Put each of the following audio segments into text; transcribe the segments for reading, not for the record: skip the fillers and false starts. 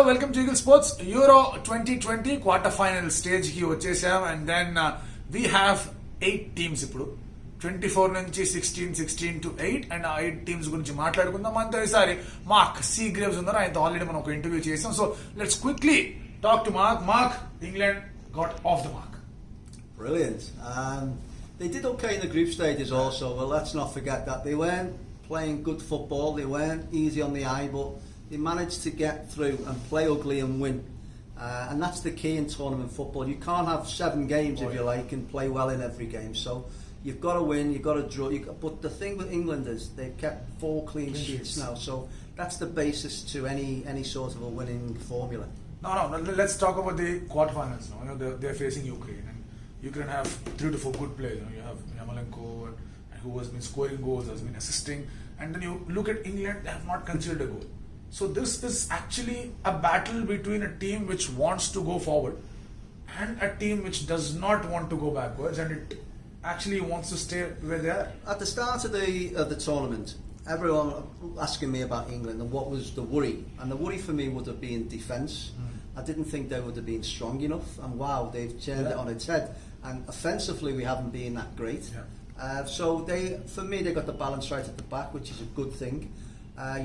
Hello, welcome to Eagle Sports. Euro 2020 quarterfinal stage ki vachesam, and then we have 8 teams ఇప్పుడు 24 నుంచి 16 to 8 and ఆ 8 teams గురించి మాట్లాడుకుందాం. మనతో ఈసారి మార్క్ సి గ్రేవ్స్ ఉన్నారు. ఆయనతో ఆల్రెడీ మనం ఒక ఇంటర్వ్యూ చేసాం. So let's quickly talk to mark. England got off the mark. Brilliant. They did okay in the group stages also. Well, let's not forget that they weren't playing good football. They weren't easy on the eye, but they managed to get through and play ugly and win. And that's the key in tournament football. You can't have 7 games, if you like, and play well in every game. So you've got to win, you've got to draw. But the thing with England is they've kept 4 clean sheets now. So that's the basis to any sort of a winning formula. No, let's talk about the quarterfinals now. They're facing Ukraine, and Ukraine have 3 to 4 good players. You have Yarmolenko, who has been scoring goals, has been assisting, and then you look at England, they have not conceded a goal. So this is actually a battle between a team which wants to go forward and a team which does not want to go backwards, and it actually wants to stay where they are. At the start of the tournament, everyone asking me about England and what was the worry, and the worry for me would have been defence. I didn't think they would have been strong enough, and wow, they've turned it on its head. And offensively, we haven't been that great. So for me, they got the balance right at the back, which is a good thing.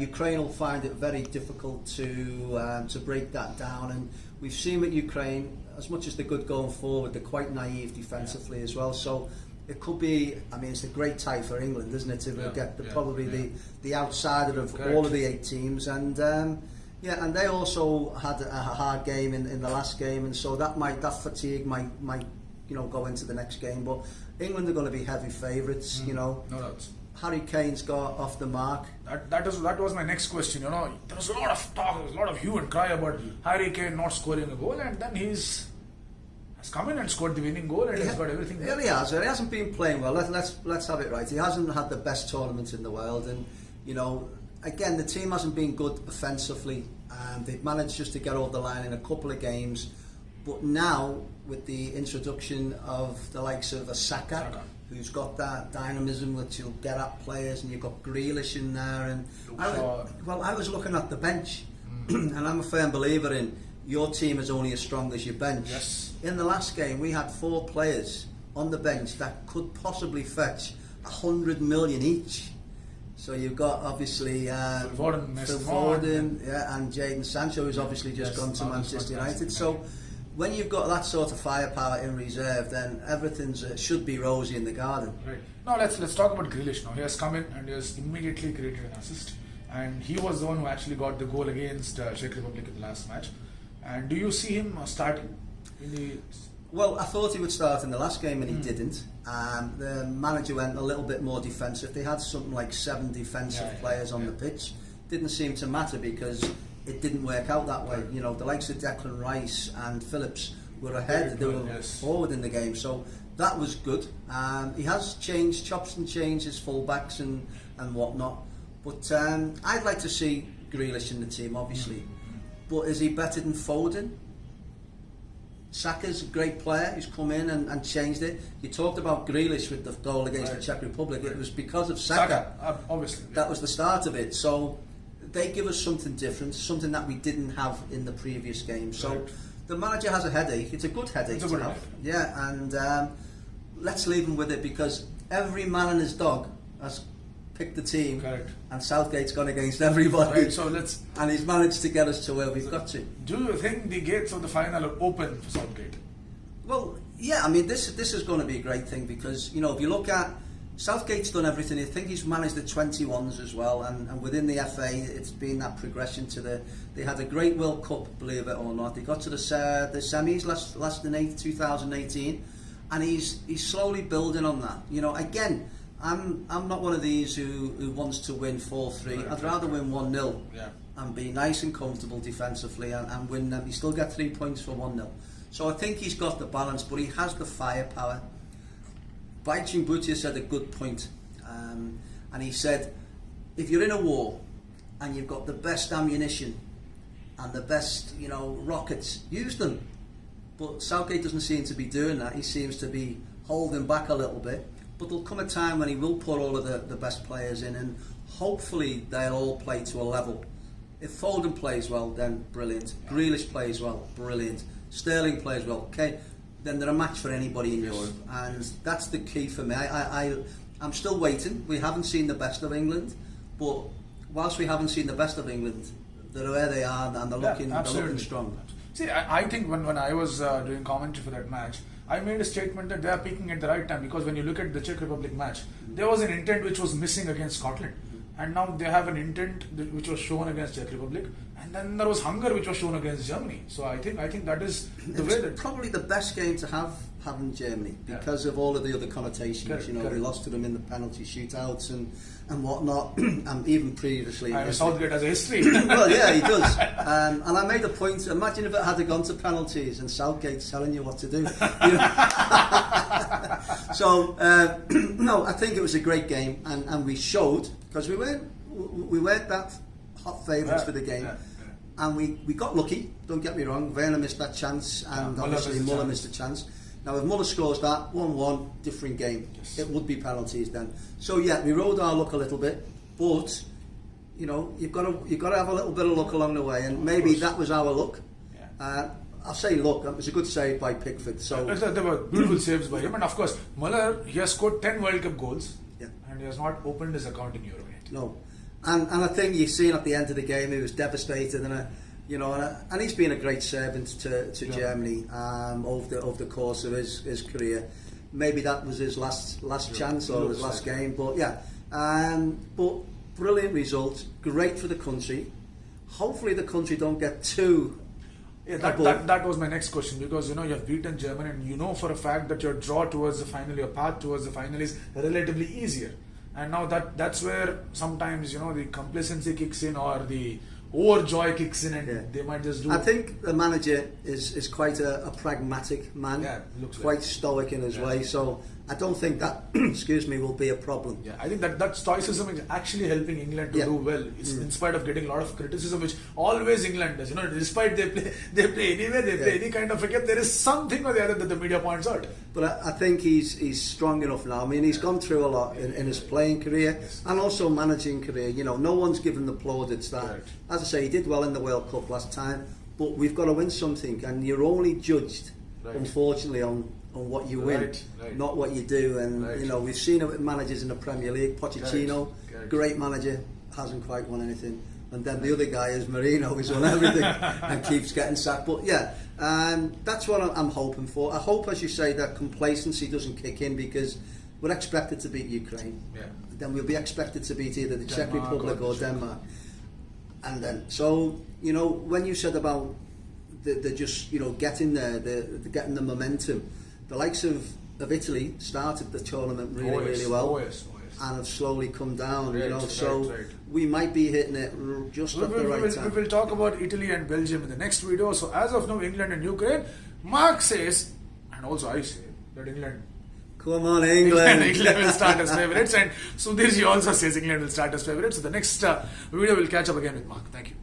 Ukraine will find it very difficult to break that down, and we've seen with Ukraine, as much as they're good going forward, they're quite naive defensively as well. So it could be, I mean, it's a great tie for England, isn't it? To get probably the outsider of all of the 8 teams, and and they also had a hard game in the last game, and so that fatigue might go into the next game. But England are going to be heavy favourites, No doubts. Harry Kane's got off the mark. That was my next question. There was a lot of talk, there was a lot of hue and cry about Harry Kane not scoring a goal, and then has come in and scored the winning goal, and he's got everything there. Yeah, he has. He hasn't been playing well. Let's have it right. He hasn't had the best tournament in the world, and again, the team hasn't been good offensively. They've managed just to get over the line in a couple of games, but now with the introduction of the likes of a Saka, who's got that dynamism which will get at players, and you've got Grealish in there, and I was looking at the bench, and I'm a firm believer in your team is only as strong as your bench. Yes. In the last game, we had 4 players on the bench that could possibly fetch 100 million each. So you've got obviously Phil Foden, and Jadon Sancho, who's obviously just gone to Manchester United. So when you've got that sort of firepower in reserve, then everything should be rosy in the garden. Right. Now let's talk about Grealish now. He has come in and he has immediately created an assist, and he was the one who actually got the goal against Czech Republic in the last match. And do you see him starting in the... Well, I thought he would start in the last game, and he didn't. The manager went a little bit more defensive. They had something like 7 defensive players on the pitch. Didn't seem to matter because it didn't work out that way. The likes of Declan Rice and Phillips were ahead. They were forward in the game, so that was good. He has chops and changed his fullbacks and whatnot. But I'd like to see Grealish in the team, obviously. But is he better than Foden? Saka's a great player who's come in and changed it. You talked about Grealish with the goal against the Czech Republic. It was because of Saka. Obviously. That was the start of it. So they give us something different, something that we didn't have in the previous game. So the manager has a headache. It's a good headache to have. Yeah, and let's leave him with it, because every man and his dog has picked the team. Correct. And Southgate's gone against everybody. Right, so and he's managed to get us to where we've got to. Do you think the gates of the final are open for Southgate? Well, yeah, I mean, this is going to be a great thing, because, if you look at Southgate's done everything. I think he's managed the 21s as well, and within the FA, it's been that progression to they had a great World Cup, believe it or not. They got to the semis last in 2018, and he's slowly building on that. Again, I'm not one of these who wants to win 4-3. I'd rather win 1-0 and be nice and comfortable defensively and win them. You still get 3 points for 1-0. So I think he's got the balance, but he has the firepower. Baichin Bhutia said a good point, and he said, if you're in a war and you've got the best ammunition and the best rockets, use them. But Southgate doesn't seem to be doing that. He seems to be holding back a little bit. But there'll come a time when he will put all of the best players in, and hopefully they'll all play to a level. If Foden plays well, then brilliant. Grealish plays well, brilliant. Sterling plays well, okay. Then they're a match for anybody in Europe, and that's the key for me. I'm still waiting. We haven't seen the best of England, but whilst we haven't seen the best of England, they're where they are and they're looking strong. See, I think when I was doing commentary for that match, I made a statement that they are peaking at the right time, because when you look at the Czech Republic match, there was an intent which was missing against Scotland, and now they have an intent which was shown against Czech Republic, and then there was hunger which was shown against Germany. So I think that is the way that probably the best game to have in Germany, because of all of the other connotations. Correct. We lost to them in the penalty shootouts and whatnot, and even previously. Southgate has a history. Well, yeah, he does. And I made a point. Imagine if it had gone to penalties and Southgate's telling you what to do. So no, I think it was a great game, and we showed, because we weren't that hot favourites for the game. And we got lucky, don't get me wrong. Werner missed that chance, and obviously Muller missed a chance. Now if Muller scores that 1-1, different game. Yes. It would be penalties then. So yeah, we rode our luck a little bit, but you've got to have a little bit of luck along the way, and maybe that was our luck. Yeah. I'll say luck. It was a good save by Pickford. So there were beautiful saves by him, and of course Muller, he has scored 10 World Cup goals, and he has not opened his account in Europe yet. No. And I think you've seen at the end of the game, he was devastated, and he's been a great servant to Germany over the course of his career. Maybe that was his last chance or his last game, but yeah. But brilliant result, great for the country. Hopefully the country don't get too. Yeah, that was my next question, because you have beaten Germany, and you know for a fact that your draw towards the final, your path towards the final is relatively easier. And now that's where sometimes the complacency kicks in, or the overjoy kicks in, and they might just do. I think the manager is quite a pragmatic man. Yeah, looks quite stoic in his way. So I don't think that will be a problem. Yeah, I think that stoicism is actually helping England to do well. It's in spite of getting a lot of criticism, which always England does. Despite they play anywhere, they play any kind of cricket, there is something or the other that the media points out. But I think he's strong enough now. I mean, he's gone through a lot in his playing career and also managing career. No one's given the plaudits that. Correct. As I say, he did well in the World Cup last time, but we've got to win something, and you're only judged, unfortunately, on what you win, not what you do. And we've seen it with managers in the Premier League. Pochettino, great manager, hasn't quite won anything. And then the other guy is Marino, who's won everything and keeps getting sacked. But yeah, that's what I'm hoping for. I hope, as you say, that complacency doesn't kick in, because we're expected to beat Ukraine. Yeah. Then we'll be expected to beat either the Czech Republic or Denmark. And then, so when you said about the just getting there, the getting the momentum. The likes of Italy started the tournament really well, and have slowly come down. We might be hitting it just at the right time. We will talk about Italy and Belgium in the next video. So as of now, England and Ukraine. Mark says, and also I say, that England. Come on, England. England will start as favourites, and Sudhirji also says England will start as favourites. So the next video we'll catch up again with Mark. Thank you.